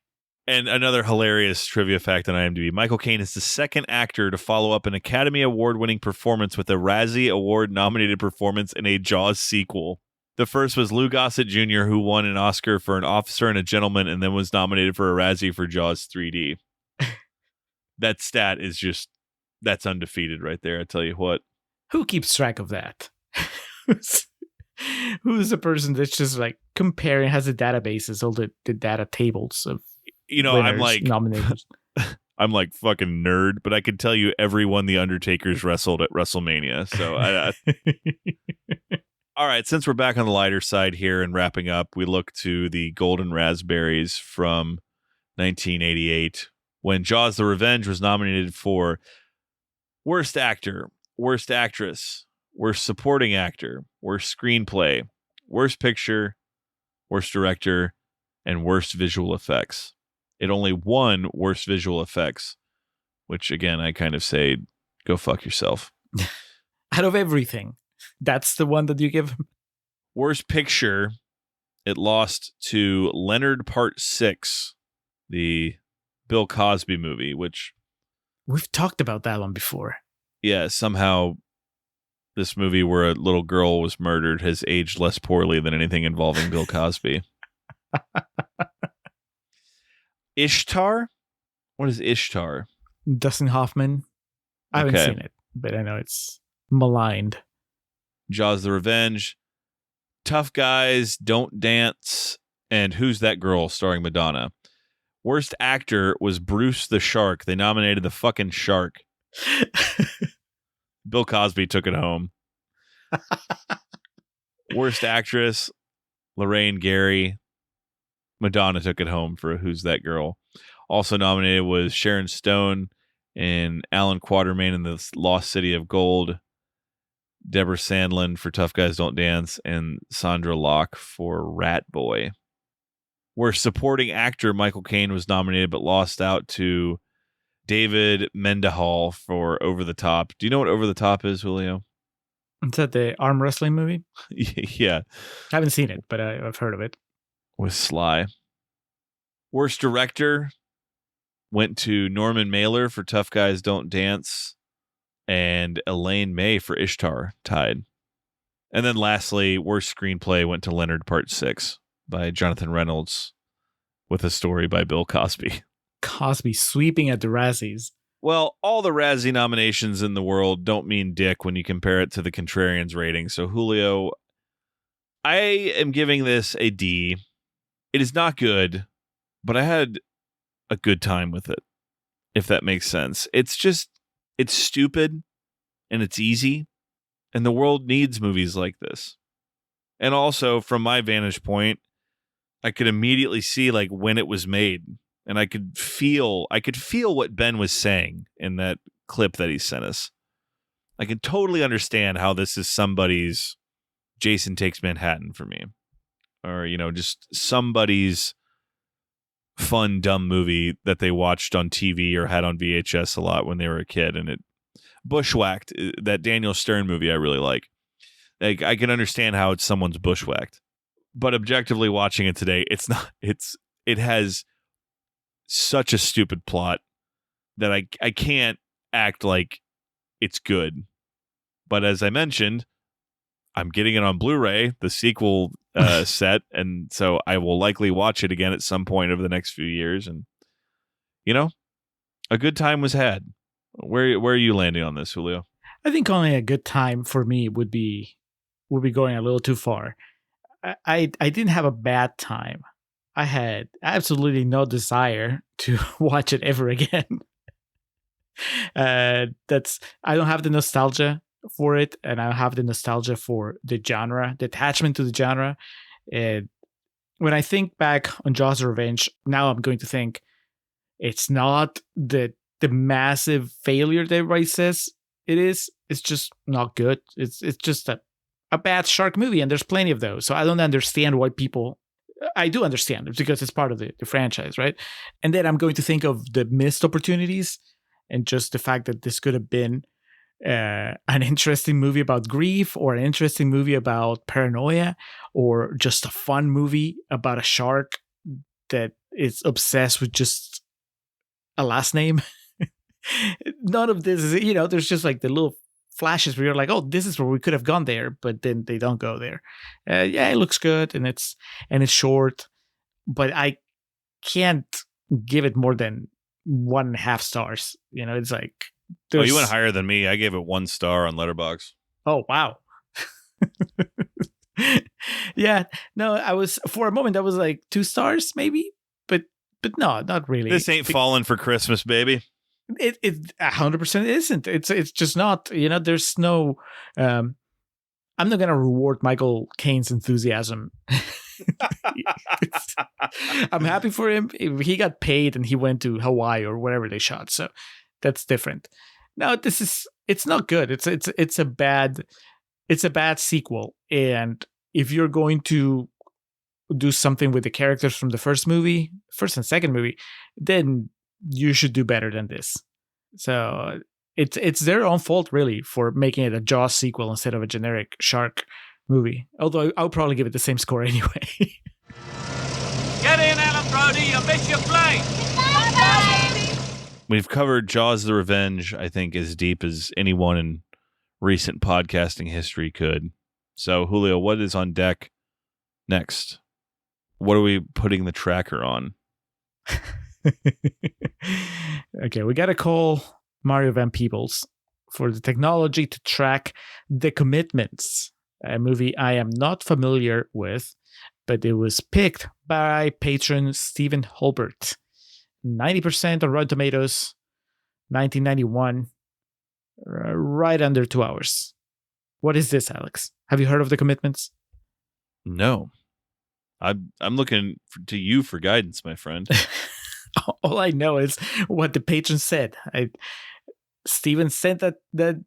And another hilarious trivia fact on IMDb, Michael Caine is the second actor to follow up an Academy Award-winning performance with a Razzie Award-nominated performance in a Jaws sequel. The first was Lou Gossett Jr., who won an Oscar for An Officer and a Gentleman and then was nominated for a Razzie for Jaws 3D. That stat is just, that's undefeated right there, I tell you what. Who keeps track of that? Who's the person that's just like comparing, has the databases, all the data tables of winners, I'm like nominated. I'm like fucking nerd, but I can tell you everyone the Undertaker's wrestled at WrestleMania. So all right, since we're back on the lighter side here and wrapping up, we look to the Golden Raspberries from 1988 when Jaws the Revenge was nominated for Worst Actor, Worst Actress, Worst Supporting Actor, Worst Screenplay, Worst Picture, Worst Director, and Worst Visual Effects. It only won Worst Visual Effects, which, again, I kind of say, go fuck yourself. Out of everything, that's the one that you give him? Worst Picture, it lost to Leonard Part 6, the Bill Cosby movie, which... We've talked about that one before. Yeah, somehow this movie where a little girl was murdered has aged less poorly than anything involving Bill Cosby. Ishtar? What is Ishtar? Dustin Hoffman. I haven't seen it, but I know it's maligned. Jaws the Revenge, Tough Guys, Don't Dance, and Who's That Girl starring Madonna. Worst actor was Bruce the Shark. They nominated the fucking shark. Bill Cosby took it home. Worst actress, Lorraine Gary. Madonna took it home for Who's That Girl. Also nominated was Sharon Stone and Alan Quatermain in The Lost City of Gold, Deborah Sandlin for Tough Guys Don't Dance, and Sandra Locke for Rat Boy. Worst supporting actor, Michael Caine was nominated but lost out to David Mendenhall for Over the Top. Do you know what Over the Top is, Julio? Is that the arm wrestling movie? Yeah. I haven't seen it, but I've heard of it. With Sly. Worst director went to Norman Mailer for Tough Guys Don't Dance and Elaine May for Ishtar, tied. And then lastly, worst screenplay went to Leonard Part 6 by Jonathan Reynolds with a story by Bill Cosby. Cosby sweeping at the Razzies. Well, all the Razzie nominations in the world don't mean dick when you compare it to the Contrarians rating. So, Julio, I am giving this a D. It is not good, but I had a good time with it, if that makes sense. It's stupid and it's easy, and the world needs movies like this. And also, from my vantage point, I could immediately see like when it was made, and I could feel what Ben was saying in that clip that he sent us. I can totally understand how this is somebody's Jason Takes Manhattan for me. Or, just somebody's fun, dumb movie that they watched on TV or had on VHS a lot when they were a kid. And it bushwhacked. That Daniel Stern movie I really like. Like, I can understand how it's someone's bushwhacked. But objectively watching it today, it has such a stupid plot that I can't act like it's good. But as I mentioned, I'm getting it on Blu-ray, the sequel set, and so I will likely watch it again at some point over the next few years. And a good time was had. Where are you landing on this, Julio? I think only a good time for me would be going a little too far. I didn't have a bad time. I had absolutely no desire to watch it ever again. I don't have the nostalgia for it, and I have the nostalgia for the genre, the attachment to the genre. And when I think back on Jaws Revenge, now I'm going to think it's not the massive failure that everybody says it is. It's just not good. It's just a bad shark movie, and there's plenty of those. So I don't understand why people. I do understand it because it's part of the franchise, right? And then I'm going to think of the missed opportunities and just the fact that this could have been an interesting movie about grief, or an interesting movie about paranoia, or just a fun movie about a shark that is obsessed with just a last name. None of this is, there's just like the little flashes where you're like, oh, this is where we could have gone there, but then they don't go there. Yeah, it looks good and it's short, but I can't give it more than 1.5 stars. It's like, oh, you went higher than me. I gave it 1 star on Letterboxd. Oh, wow. Yeah, no, I was, for a moment, I was like 2 stars maybe, but no, not really. This ain't falling for Christmas, baby. It 100% isn't. It's just not. There's no. I'm not gonna reward Michael Caine's enthusiasm. I'm happy for him. He got paid and he went to Hawaii or wherever they shot. So that's different. No, it's not good. It's a bad sequel. And if you're going to do something with the characters from the first and second movie, then you should do better than this. So it's their own fault, really, for making it a Jaws sequel instead of a generic shark movie. Although I'll probably give it the same score anyway. Get in, Alan Brody. You missed your plane. We've covered Jaws the Revenge, I think, as deep as anyone in recent podcasting history could. So, Julio, what is on deck next? What are we putting the tracker on? Okay, we got to call Mario Van Peebles for the technology to track The Commitments, a movie I am not familiar with, but it was picked by patron Stephen Holbert. 90% on Rotten Tomatoes, 1991, right under 2 hours. What is this, Alex? Have you heard of The Commitments? No. I'm looking to you for guidance, my friend. All I know is what the patron said. Steven sent that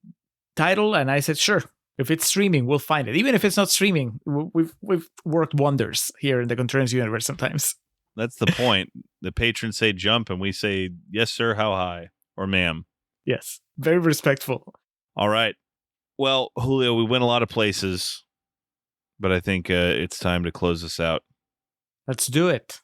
title, and I said, sure. If it's streaming, we'll find it. Even if it's not streaming, we've worked wonders here in the Contrarians universe sometimes. That's the point. The patrons say jump, and we say, yes, sir, how high? Or ma'am. Yes, very respectful. All right. Well, Julio, we went a lot of places, but I think it's time to close this out. Let's do it.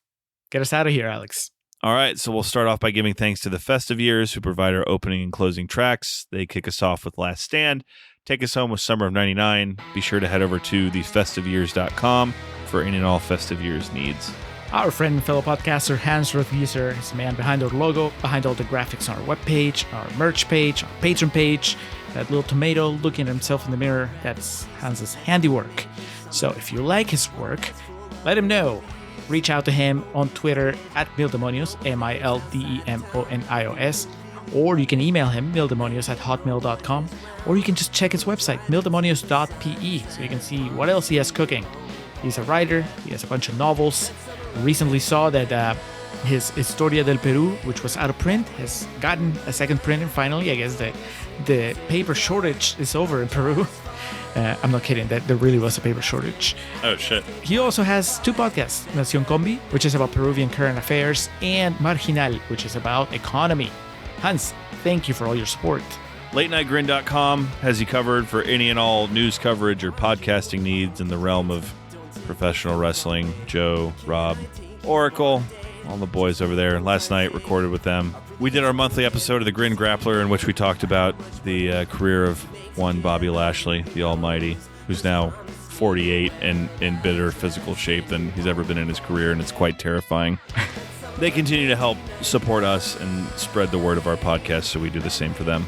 Get us out of here, Alex. All right, so we'll start off by giving thanks to the Festive Years, who provide our opening and closing tracks. They kick us off with Last Stand, take us home with Summer of 99. Be sure to head over to thefestiveyears.com for any and all Festive Years needs. Our friend and fellow podcaster Hans Rothwieser is the man behind our logo, behind all the graphics on our webpage, our merch page, our Patreon page. That little tomato looking at himself in the mirror, that's Hans's handiwork. So if you like his work, let him know. Reach out to him on Twitter at Mildemonios, MILDEMONIOS, or you can email him, mildemonios@hotmail.com, or you can just check his website, mildemonios.pe, so you can see what else he has cooking. He's a writer, he has a bunch of novels. Recently saw that his Historia del Perú, which was out of print, has gotten a second printing finally. I guess the paper shortage is over in Peru. I'm not kidding, that there really was a paper shortage. Oh, shit. He also has two podcasts, Nación Combi, which is about Peruvian current affairs, and Marginal, which is about economy. Hans, thank you for all your support. LateNightGrin.com has you covered for any and all news coverage or podcasting needs in the realm of professional wrestling. Joe, Rob, Oracle, all the boys over there. Last night, recorded with them. We did our monthly episode of The Grin Grappler, in which we talked about the career of one Bobby Lashley, the Almighty, who's now 48 and in better physical shape than he's ever been in his career, and it's quite terrifying. They continue to help support us and spread the word of our podcast, so we do the same for them.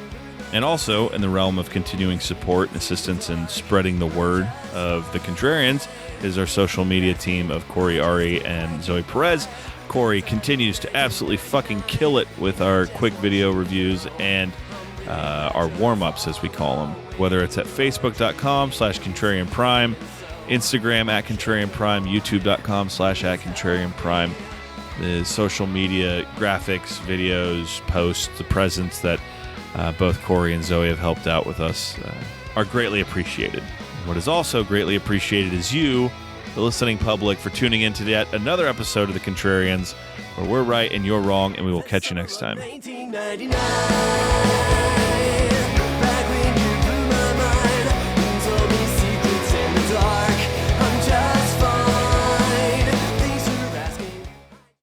And also, in the realm of continuing support and assistance in spreading the word of the Contrarians, is our social media team of Corey Ari and Zoe Perez. Corey continues to absolutely fucking kill it with our quick video reviews and our warm-ups, as we call them. Whether it's at facebook.com/Contrarian Prime, Instagram at Contrarian Prime, youtube.com/at Contrarian Prime. The social media graphics, videos, posts, the presence that both Corey and Zoe have helped out with us are greatly appreciated. What is also greatly appreciated is you, the listening public, for tuning in to yet another episode of The Contrarians, where we're right and you're wrong, and we will catch you next time. 1999.